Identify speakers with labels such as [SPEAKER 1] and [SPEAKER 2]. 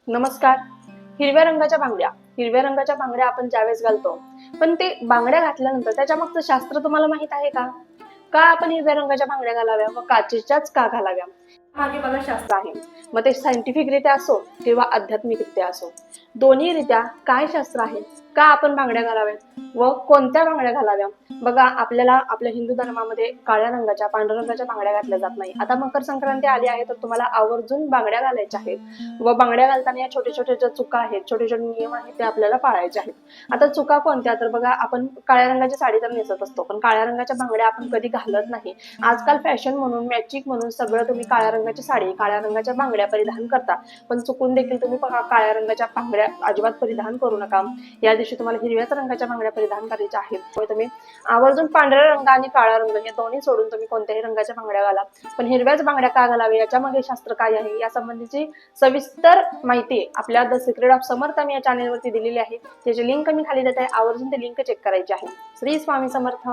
[SPEAKER 1] नमस्कार. हिरव्या रंगाच्या बांगड्या आपण ज्यावेळेस घालतो, पण ते बांगड्या घातल्यानंतर त्याच्या मागचं शास्त्र तुम्हाला माहित आहे का? का आपण हिरव्या रंगाच्या बांगड्या घालाव्या व काचेच्याच का घालाव्या? मागे बघा शास्त्र आहे. मग ते सायंटिफिकरित्या असो किंवा आध्यात्मिकरित्या असो, दोन्हीरित्या काय शास्त्र आहे? का आपण बांगड्या घालाव्यात व कोणत्या बांगड्या घालाव्या? बघा, आपल्याला आपल्या हिंदू धर्मामध्ये काळ्या रंगाच्या, पांढऱ्या रंगाच्या बांगड्या घातल्या जात नाही. आता मकर संक्रांती आली आहे, तर तुम्हाला आवर्जून बांगड्या घालायच्या आहेत व बांगड्या घालताना या छोटे छोटे ज्या चुका आहेत, छोटे छोटे नियम आहेत, ते आपल्याला पाळायचे आहेत. आता चुका कोणत्या? तर बघा, आपण काळ्या रंगाची साडी तर नेसत असतो, पण काळ्या रंगाच्या बांगड्या आपण कधी घालत नाही. आजकाल फॅशन म्हणून, मॅचिंग म्हणून सगळं तुम्ही काळ्या रंगाची साडी, काळ्या रंगाच्या बांगड्या परिधान करता, पण चुकून देखील तुम्ही काळ्या रंगाच्या बांगड्या अजिबात परिधान करू नका. या दिवशी तुम्हाला हिरव्याच रंगाच्या बांगड्या परिधान करायच्या आहेत. त्यामुळे तुम्ही आवर्जून पांढरा रंग आणि काळा रंग हे दोन्ही सोडून तुम्ही कोणत्याही रंगाच्या बांगड्या घाला, पण हिरव्याच बांगड्या का घालाव्या याच्या मागे शास्त्र काय आहे या संबंधीची सविस्तर माहिती आपल्या द सिक्रेट ऑफ समर्थ या चॅनेलवरती दिलेली आहे. त्याची लिंक मी खाली देत आहे, आवर्जून ते लिंक चेक करायची आहे. श्री स्वामी समर्थ.